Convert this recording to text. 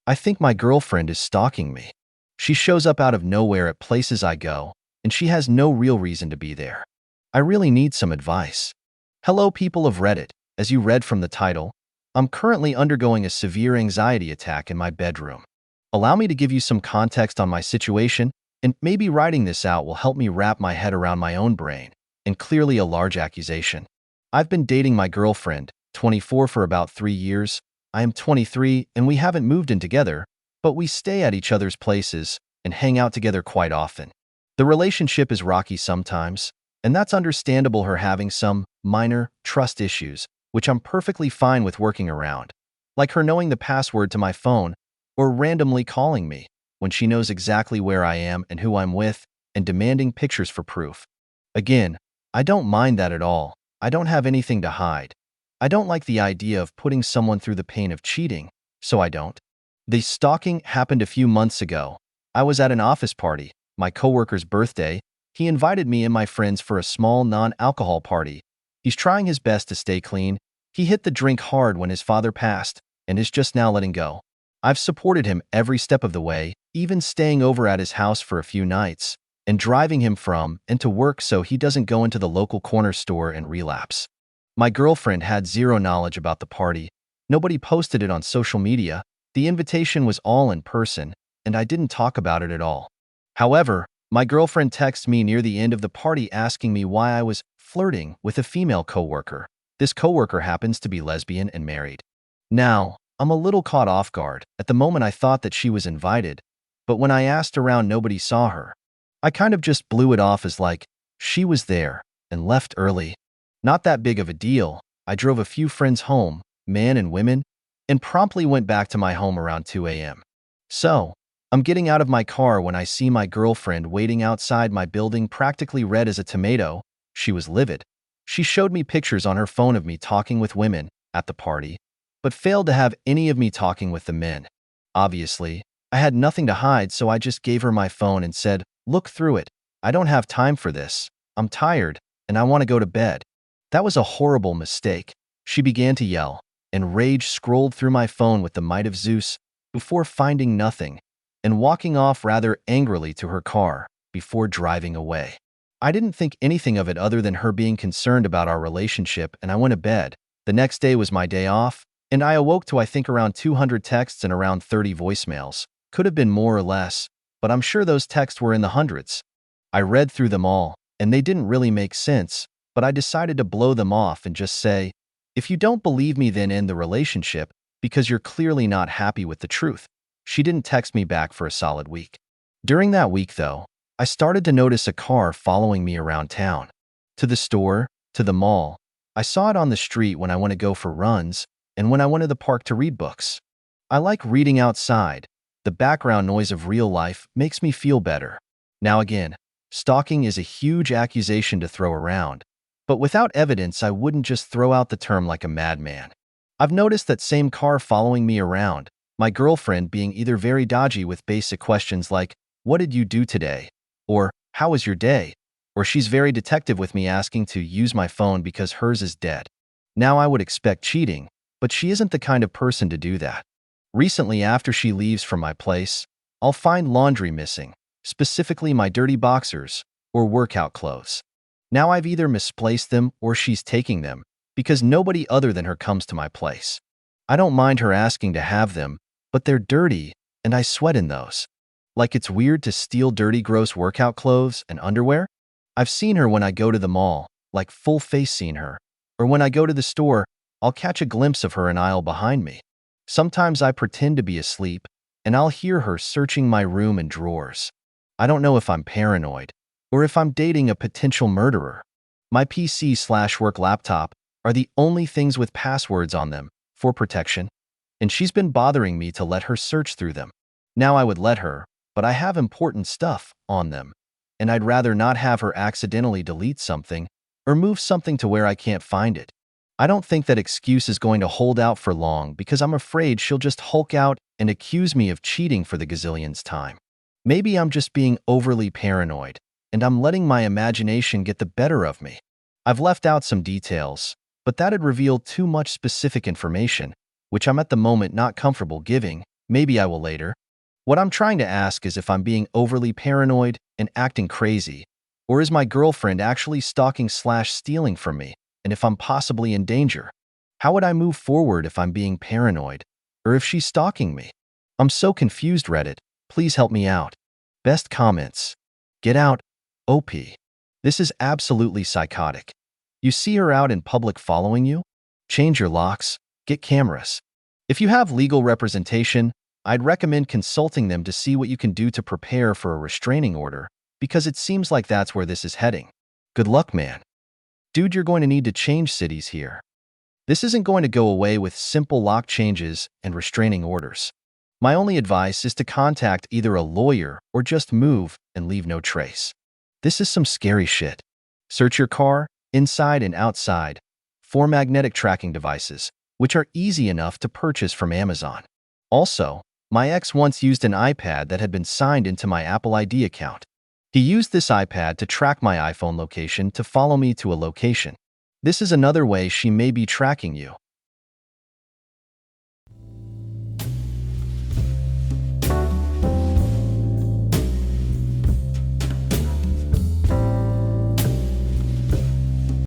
I think my girlfriend is stalking me. She shows up out of nowhere at places I go, and she has no real reason to be there. I really need some advice. Hello, people of Reddit. As you read from the title, I'm currently undergoing a severe anxiety attack in my bedroom. Allow me to give you some context on my situation, and maybe writing this out will help me wrap my head around my own brain, and clearly a large accusation. I've been dating my girlfriend, 24, for about 3 years. I am 23, and we haven't moved in together, but we stay at each other's places and hang out together quite often. The relationship is rocky sometimes, and that's understandable, her having some minor trust issues, which I'm perfectly fine with working around, like her knowing the password to my phone or randomly calling me when she knows exactly where I am and who I'm with and demanding pictures for proof. Again, I don't mind that at all. I don't have anything to hide. I don't like the idea of putting someone through the pain of cheating, so I don't. The stalking happened a few months ago. I was at an office party, my coworker's birthday. He invited me and my friends for a small non-alcohol party. He's trying his best to stay clean. He hit the drink hard when his father passed and is just now letting go. I've supported him every step of the way, even staying over at his house for a few nights and driving him from and to work so he doesn't go into the local corner store and relapse. My girlfriend had zero knowledge about the party. Nobody posted it on social media. The invitation was all in person, and I didn't talk about it at all. However, my girlfriend texted me near the end of the party asking me why I was flirting with a female coworker. This coworker happens to be lesbian and married. Now, I'm a little caught off guard. At the moment I thought that she was invited, but when I asked around nobody saw her. I kind of just blew it off as like, she was there, and left early. Not that big of a deal. I drove a few friends home, men and women, and promptly went back to my home around 2 a.m. So, I'm getting out of my car when I see my girlfriend waiting outside my building, practically red as a tomato. She was livid. She showed me pictures on her phone of me talking with women at the party, but failed to have any of me talking with the men. Obviously, I had nothing to hide, so I just gave her my phone and said, "Look through it. I don't have time for this. I'm tired, and I want to go to bed." That was a horrible mistake. She began to yell, and rage scrolled through my phone with the might of Zeus before finding nothing and walking off rather angrily to her car before driving away. I didn't think anything of it other than her being concerned about our relationship, and I went to bed. The next day was my day off, and I awoke to I think around 200 texts and around 30 voicemails. Could have been more or less, but I'm sure those texts were in the hundreds. I read through them all, and they didn't really make sense, but I decided to blow them off and just say, if you don't believe me, then end the relationship because you're clearly not happy with the truth. She didn't text me back for a solid week. During that week, though, I started to notice a car following me around town. To the store, to the mall. I saw it on the street when I went to go for runs and when I went to the park to read books. I like reading outside. The background noise of real life makes me feel better. Now again, stalking is a huge accusation to throw around, but without evidence I wouldn't just throw out the term like a madman. I've noticed that same car following me around, my girlfriend being either very dodgy with basic questions like, "What did you do today?" or "How was your day?" or she's very detective with me asking to use my phone because hers is dead. Now I would expect cheating, but she isn't the kind of person to do that. Recently, after she leaves from my place, I'll find laundry missing, specifically my dirty boxers or workout clothes. Now I've either misplaced them or she's taking them because nobody other than her comes to my place. I don't mind her asking to have them, but they're dirty and I sweat in those. Like it's weird to steal dirty, gross workout clothes and underwear? I've seen her when I go to the mall, like full face seen her. Or when I go to the store, I'll catch a glimpse of her in aisle behind me. Sometimes I pretend to be asleep, and I'll hear her searching my room and drawers. I don't know if I'm paranoid, or if I'm dating a potential murderer. My PC/work laptop are the only things with passwords on them, for protection, and she's been bothering me to let her search through them. Now I would let her, but I have important stuff on them, and I'd rather not have her accidentally delete something or move something to where I can't find it. I don't think that excuse is going to hold out for long because I'm afraid she'll just hulk out and accuse me of cheating for the gazillionth time. Maybe I'm just being overly paranoid, and I'm letting my imagination get the better of me. I've left out some details, but that'd reveal too much specific information, which I'm at the moment not comfortable giving, Maybe I will later. What I'm trying to ask is if I'm being overly paranoid and acting crazy, or is my girlfriend actually stalking/stealing from me, and if I'm possibly in danger? How would I move forward if I'm being paranoid, or if she's stalking me? I'm so confused, Reddit. Please help me out. Best comments. Get out, OP. This is absolutely psychotic. You see her out in public following you? Change your locks. Get cameras. If you have legal representation, I'd recommend consulting them to see what you can do to prepare for a restraining order, because it seems like that's where this is heading. Good luck, man. Dude, you're going to need to change cities here. This isn't going to go away with simple lock changes and restraining orders. My only advice is to contact either a lawyer or just move and leave no trace. This is some scary shit. Search your car, inside and outside, for magnetic tracking devices, which are easy enough to purchase from Amazon. Also, my ex once used an iPad that had been signed into my Apple ID account. He used this iPad to track my iPhone location to follow me to a location. This is another way she may be tracking you.